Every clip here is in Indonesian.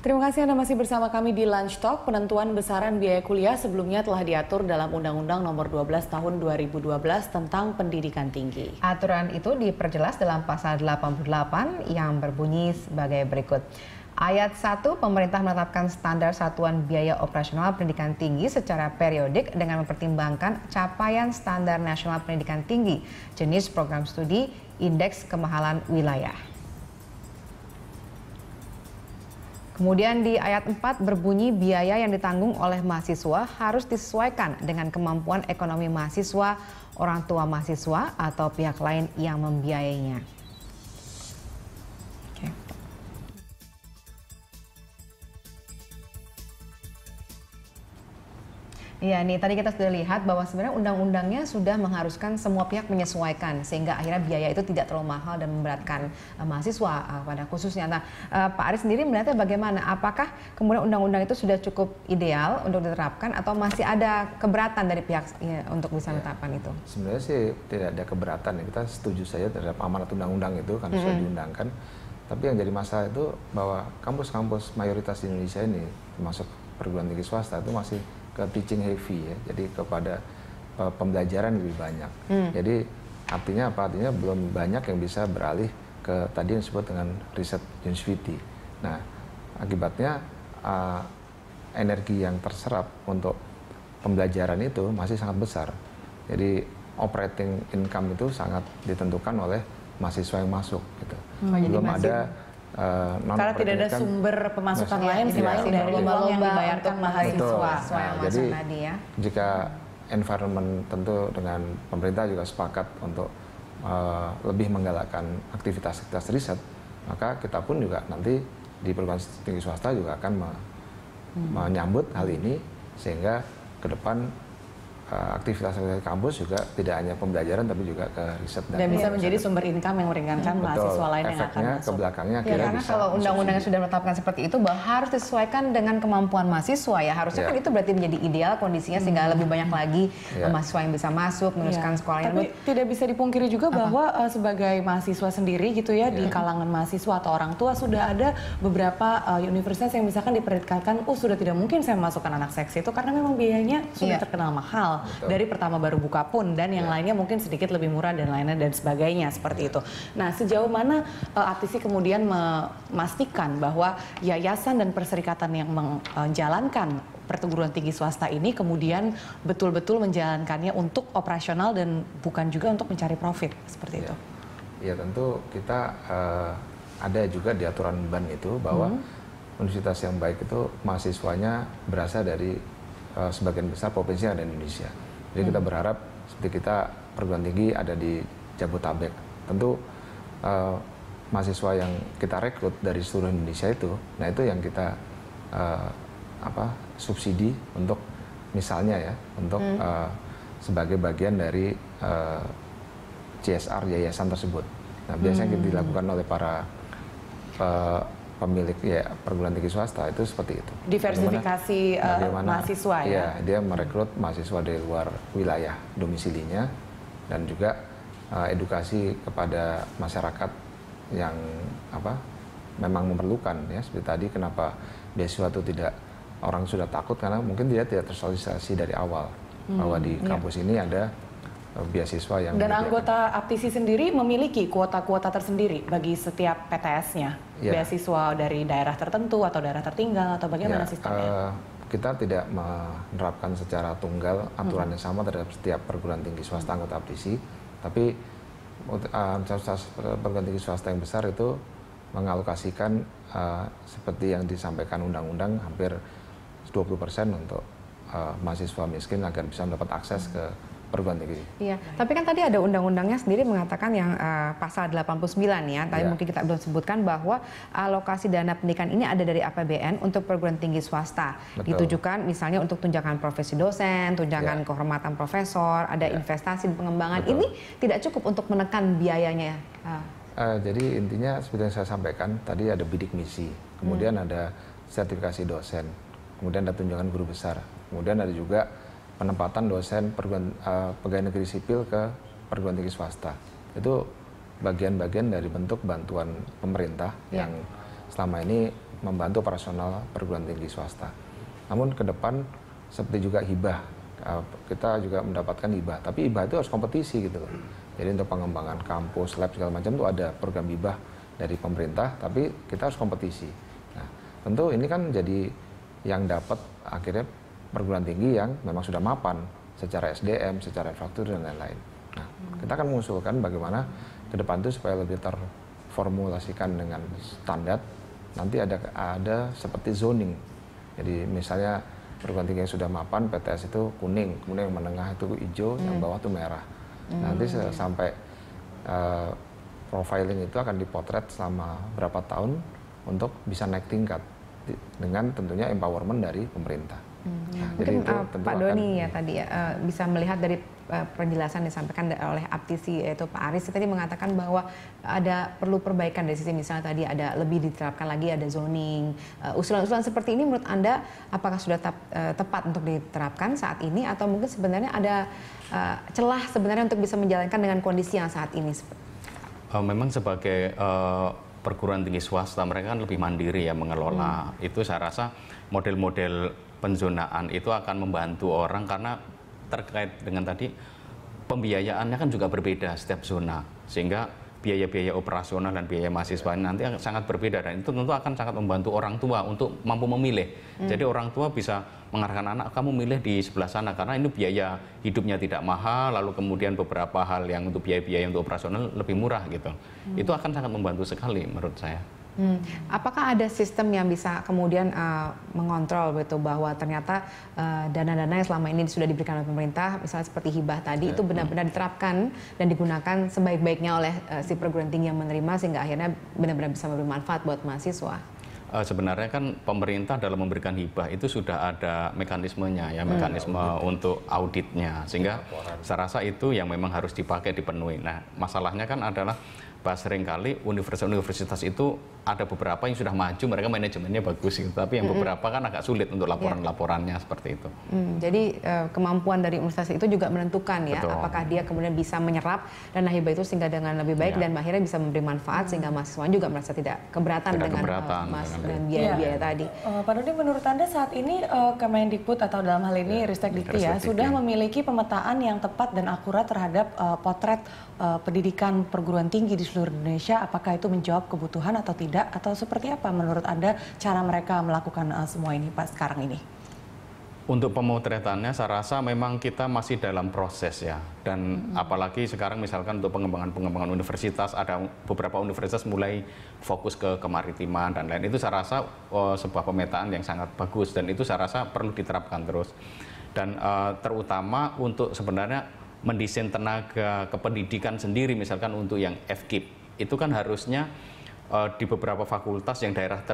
Terima kasih Anda masih bersama kami di Lunch Talk. Penentuan besaran biaya kuliah sebelumnya telah diatur dalam Undang-Undang Nomor 12 Tahun 2012 tentang pendidikan tinggi. Aturan itu diperjelas dalam pasal 88 yang berbunyi sebagai berikut. Ayat 1, pemerintah menetapkan standar satuan biaya operasional pendidikan tinggi secara periodik dengan mempertimbangkan capaian standar nasional pendidikan tinggi, jenis program studi, indeks kemahalan wilayah. Kemudian di ayat 4 berbunyi biaya yang ditanggung oleh mahasiswa harus disesuaikan dengan kemampuan ekonomi mahasiswa, orang tua mahasiswa, atau pihak lain yang membiayainya. Iya nih, tadi kita sudah lihat bahwa sebenarnya undang-undangnya sudah mengharuskan semua pihak menyesuaikan sehingga akhirnya biaya itu tidak terlalu mahal dan memberatkan mahasiswa pada khususnya. Nah, Pak Aris sendiri melihatnya bagaimana? Apakah kemudian undang-undang itu sudah cukup ideal untuk diterapkan atau masih ada keberatan dari pihak untuk bisa menetapkan itu? Sebenarnya sih tidak ada keberatan ya, kita setuju saja terhadap amanat undang-undang itu kan sudah diundangkan. Tapi yang jadi masalah itu bahwa kampus-kampus mayoritas di Indonesia ini termasuk perguruan tinggi swasta itu masih ke teaching heavy ya, jadi kepada pembelajaran lebih banyak. Jadi artinya apa? Artinya belum banyak yang bisa beralih ke tadi yang disebut dengan riset university. Nah, akibatnya energi yang terserap untuk pembelajaran itu masih sangat besar. Jadi operating income itu sangat ditentukan oleh mahasiswa yang masuk gitu. Belum ada karena tidak ada sumber pemasukan lain selain dari uang yang dibayarkan mahasiswa. Jadi jika environment tentu dengan pemerintah juga sepakat untuk lebih menggalakkan aktivitas-aktivitas riset, maka kita pun juga nanti di perguruan tinggi swasta juga akan menyambut hal ini sehingga ke depan aktivitas kampus juga tidak hanya pembelajaran tapi juga ke riset dan bisa menjadi sumber income yang meringankan mahasiswa lain yang akan masuk. Ke belakangnya ya, karena kalau undang-undangnya sudah menetapkan seperti itu bahwa harus disesuaikan dengan kemampuan mahasiswa ya, harusnya kan itu berarti menjadi ideal kondisinya sehingga lebih banyak lagi mahasiswa yang bisa masuk meneruskan sekolahnya. Tapi tidak bisa dipungkiri juga bahwa sebagai mahasiswa sendiri gitu ya, di kalangan mahasiswa atau orang tua sudah ada beberapa universitas yang misalkan diperkatakan sudah tidak mungkin saya memasukkan anak seks itu karena memang biayanya sudah terkenal mahal. Betul. Dari pertama baru buka pun dan yang lainnya mungkin sedikit lebih murah dan lainnya dan sebagainya seperti itu. Nah, sejauh mana APTISI kemudian memastikan bahwa yayasan dan perserikatan yang menjalankan perguruan tinggi swasta ini kemudian betul-betul menjalankannya untuk operasional dan bukan juga untuk mencari profit seperti itu? Ya tentu kita ada juga di aturan BAN itu bahwa universitas yang baik itu mahasiswanya berasal dari sebagian besar provinsi yang ada di Indonesia. Jadi kita berharap seperti kita perguruan tinggi ada di Jabodetabek. Tentu mahasiswa yang kita rekrut dari seluruh Indonesia itu, nah itu yang kita subsidi untuk misalnya ya, untuk sebagai bagian dari CSR yayasan tersebut. Nah biasanya yang dilakukan oleh para pemilik perguruan tinggi swasta itu seperti itu. Diversifikasi mahasiswa ya? Iya, dia merekrut mahasiswa dari luar wilayah domisilinya dan juga edukasi kepada masyarakat yang memang memerlukan ya. Seperti tadi kenapa beasiswa itu tidak, orang sudah takut karena mungkin dia tidak tersosialisasi dari awal bahwa di kampus ini ada beasiswa yang dan anggota APTISI sendiri memiliki kuota-kuota tersendiri bagi setiap PTS-nya, beasiswa dari daerah tertentu atau daerah tertinggal atau bagaimana sistemnya? Kita tidak menerapkan secara tunggal aturan yang sama terhadap setiap perguruan tinggi swasta anggota APTISI, tapi perguruan tinggi swasta yang besar itu mengalokasikan seperti yang disampaikan undang-undang hampir 20% untuk mahasiswa miskin agar bisa mendapat akses ke perguruan tinggi. Iya, tapi kan tadi ada undang-undangnya sendiri mengatakan yang pasal 89 ya, tadi mungkin kita belum sebutkan bahwa alokasi dana pendidikan ini ada dari APBN untuk perguruan tinggi swasta. Ditujukan misalnya untuk tunjangan profesi dosen, tunjangan kehormatan profesor, ada investasi di pengembangan. Ini tidak cukup untuk menekan biayanya. Jadi intinya seperti yang saya sampaikan, tadi ada bidik misi, kemudian ada sertifikasi dosen, kemudian ada tunjangan guru besar, kemudian ada juga penempatan dosen pegawai negeri sipil ke perguruan tinggi swasta. Itu bagian-bagian dari bentuk bantuan pemerintah yang selama ini membantu operasional perguruan tinggi swasta. Namun ke depan seperti juga hibah, kita juga mendapatkan hibah, tapi hibah itu harus kompetisi gitu loh. Jadi untuk pengembangan kampus, lab segala macam itu ada program hibah dari pemerintah, tapi kita harus kompetisi. Nah, tentu ini kan jadi yang dapat akhirnya perguruan tinggi yang memang sudah mapan secara SDM, secara infrastruktur dan lain-lain. Nah, kita akan mengusulkan bagaimana ke depan itu supaya lebih terformulasikan dengan standar. Nanti ada seperti zoning. Jadi misalnya perguruan tinggi yang sudah mapan, PTS itu kuning, kemudian yang menengah itu hijau, yang bawah itu merah. Nanti sampai profiling itu akan dipotret selama berapa tahun untuk bisa naik tingkat dengan tentunya empowerment dari pemerintah. Nah, mungkin jadi itu Pak Doni ya tadi ya bisa melihat dari penjelasan disampaikan oleh Aptisi yaitu Pak Aris tadi mengatakan bahwa ada perlu perbaikan dari sisi misalnya tadi ada lebih diterapkan lagi ada zoning. Usulan-usulan seperti ini menurut Anda apakah sudah tepat untuk diterapkan saat ini atau mungkin sebenarnya ada celah sebenarnya untuk bisa menjalankan dengan kondisi yang saat ini? Memang sebagai perguruan tinggi swasta mereka kan lebih mandiri ya mengelola. Itu saya rasa model-model penzonaan itu akan membantu orang karena terkait dengan tadi pembiayaannya kan juga berbeda setiap zona sehingga biaya-biaya operasional dan biaya mahasiswa nanti akan sangat berbeda dan itu tentu akan sangat membantu orang tua untuk mampu memilih. Jadi orang tua bisa mengarahkan anak kamu milih di sebelah sana karena ini biaya hidupnya tidak mahal lalu kemudian beberapa hal yang untuk biaya-biaya untuk operasional lebih murah gitu. Itu akan sangat membantu sekali menurut saya. Apakah ada sistem yang bisa kemudian mengontrol betul bahwa ternyata dana-dana yang selama ini sudah diberikan oleh pemerintah, misalnya seperti hibah tadi, itu benar-benar diterapkan dan digunakan sebaik-baiknya oleh si perguruan tinggi yang menerima sehingga akhirnya benar-benar bisa memberi manfaat buat mahasiswa? Sebenarnya kan pemerintah dalam memberikan hibah itu sudah ada mekanismenya ya, mekanisme untuk auditnya sehingga saya rasa itu yang memang harus dipakai dipenuhi. Nah, masalahnya kan adalah seringkali universitas-universitas itu ada beberapa yang sudah maju, mereka manajemennya bagus gitu, tapi yang beberapa kan agak sulit untuk laporan-laporannya seperti itu. Jadi kemampuan dari universitas itu juga menentukan ya, apakah dia kemudian bisa menyerap dana hibah itu sehingga dengan lebih baik dan akhirnya bisa memberi manfaat sehingga mahasiswa juga merasa tidak keberatan dengan biaya-biaya tadi. Pak Dodi, menurut Anda saat ini Kemendikbud atau dalam hal ini Ristek Dikti ya sudah memiliki pemetaan yang tepat dan akurat terhadap potret pendidikan perguruan tinggi di seluruh Indonesia, apakah itu menjawab kebutuhan atau tidak, atau seperti apa menurut Anda cara mereka melakukan semua ini Pak sekarang ini? Untuk pemotretannya saya rasa memang kita masih dalam proses ya, dan apalagi sekarang misalkan untuk pengembangan universitas, ada beberapa universitas mulai fokus ke kemaritiman dan lain, itu saya rasa sebuah pemetaan yang sangat bagus dan itu saya rasa perlu diterapkan terus, dan terutama untuk sebenarnya mendesain tenaga kependidikan sendiri misalkan untuk yang FKIP itu kan harusnya di beberapa fakultas yang daerah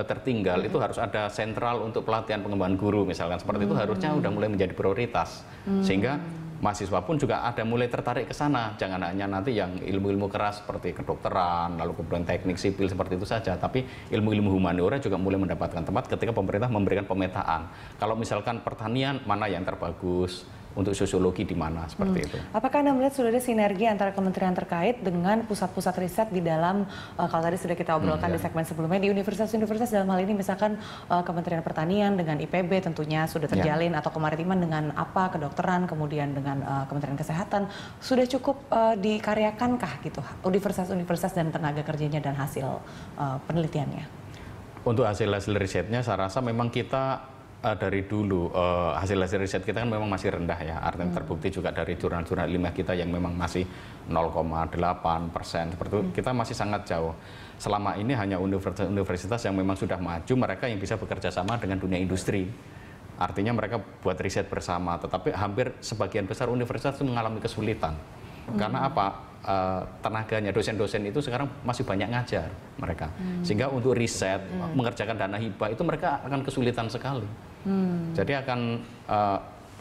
tertinggal itu harus ada sentral untuk pelatihan pengembangan guru misalkan seperti itu harusnya udah mulai menjadi prioritas sehingga mahasiswa pun juga ada mulai tertarik ke sana, jangan hanya nanti yang ilmu-ilmu keras seperti kedokteran lalu kemudian teknik sipil seperti itu saja, tapi ilmu-ilmu humaniora juga mulai mendapatkan tempat ketika pemerintah memberikan pemetaan. Kalau misalkan pertanian mana yang terbagus, untuk sosiologi di mana seperti itu. Apakah Anda melihat sudah ada sinergi antara kementerian terkait dengan pusat-pusat riset di dalam kalau tadi sudah kita obrolkan di segmen sebelumnya di universitas-universitas dalam hal ini misalkan Kementerian Pertanian dengan IPB tentunya sudah terjalin atau kemaritiman dengan apa kedokteran kemudian dengan Kementerian Kesehatan sudah cukup dikaryakankah gitu universitas-universitas dan tenaga kerjanya dan hasil penelitiannya? Untuk hasil-hasil risetnya saya rasa memang kita dari dulu hasil-hasil riset kita kan memang masih rendah ya, artinya terbukti juga dari jurnal-jurnal ilmiah kita yang memang masih 0,8% seperti itu, kita masih sangat jauh. Selama ini hanya universitas yang memang sudah maju, mereka yang bisa bekerja sama dengan dunia industri. Artinya mereka buat riset bersama, tetapi hampir sebagian besar universitas itu mengalami kesulitan. Karena apa? Tenaganya, dosen-dosen itu sekarang masih banyak ngajar mereka. Sehingga untuk riset, mengerjakan dana hibah itu mereka akan kesulitan sekali. Jadi akan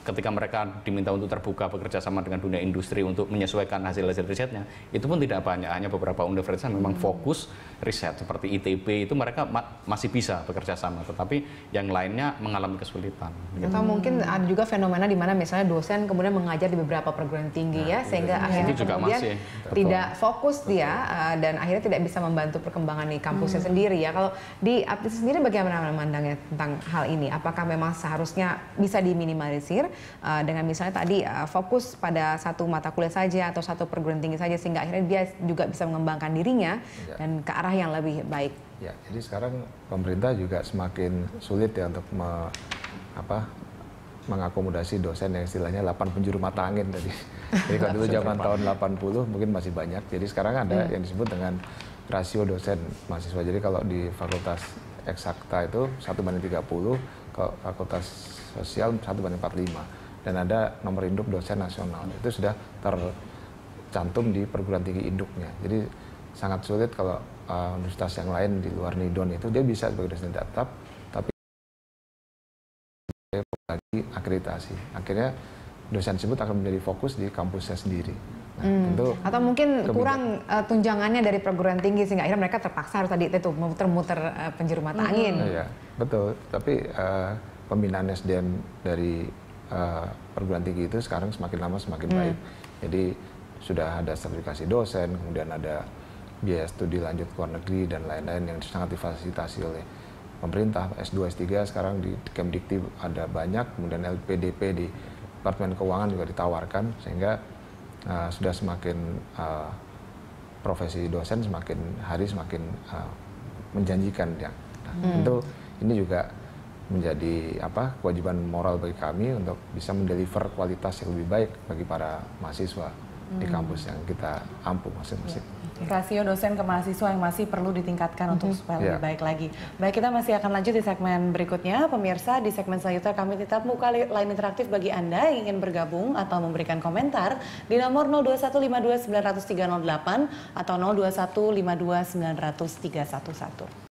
ketika mereka diminta untuk terbuka bekerja sama dengan dunia industri untuk menyesuaikan hasil-hasil risetnya, itu pun tidak banyak, hanya beberapa universitas memang fokus riset seperti ITB itu mereka masih bisa bekerja sama, tetapi yang lainnya mengalami kesulitan. Atau mungkin ada juga fenomena di mana misalnya dosen kemudian mengajar di beberapa perguruan tinggi ya, sehingga akhirnya kemudian tidak fokus dia dan akhirnya tidak bisa membantu perkembangan di kampusnya sendiri ya. Kalau di Aptis sendiri bagaimana memandangnya tentang hal ini? Apakah memang seharusnya bisa diminimalisir dengan misalnya tadi fokus pada satu mata kuliah saja atau satu perguruan tinggi saja, sehingga akhirnya dia juga bisa mengembangkan dirinya dan ke arah yang lebih baik. Ya, jadi sekarang pemerintah juga semakin sulit ya untuk mengakomodasi dosen yang istilahnya 8 penjuru mata angin tadi. Jadi kalau dulu zaman tahun 80 mungkin masih banyak. Jadi sekarang ada yang disebut dengan rasio dosen mahasiswa. Jadi kalau di Fakultas Eksakta itu 1:30, kalau Fakultas Sosial 1:45. Dan ada nomor induk dosen nasional. Itu sudah tercantum di perguruan tinggi induknya. Jadi sangat sulit kalau universitas yang lain di luar NIDON itu dia bisa sebagai dosen tetap, tapi lagi akreditasi. Akhirnya dosen tersebut akan menjadi fokus di kampusnya sendiri. Nah, tentu atau mungkin kurang tunjangannya dari perguruan tinggi sehingga akhirnya mereka terpaksa harus tadi itu muter-muter penjuru mata angin. Iya, betul. Tapi pembinaan SDM dari perguruan tinggi itu sekarang semakin lama semakin baik. Jadi sudah ada sertifikasi dosen, kemudian ada biaya studi lanjut ke luar negeri dan lain-lain yang sangat difasilitasi oleh pemerintah. S2, S3 sekarang di Kemdikti ada banyak, kemudian LPDP di Departemen Keuangan juga ditawarkan, sehingga sudah semakin profesi dosen semakin hari semakin menjanjikan ya. Nah, tentu ini juga menjadi kewajiban moral bagi kami untuk bisa mendeliver kualitas yang lebih baik bagi para mahasiswa di kampus yang kita ampu masing-masing. Rasio dosen ke mahasiswa yang masih perlu ditingkatkan untuk supaya lebih baik lagi. Baik, kita masih akan lanjut di segmen berikutnya. Pemirsa, di segmen selanjutnya kami tetap buka line interaktif bagi Anda yang ingin bergabung atau memberikan komentar di nomor 02152900308 atau 02152900311.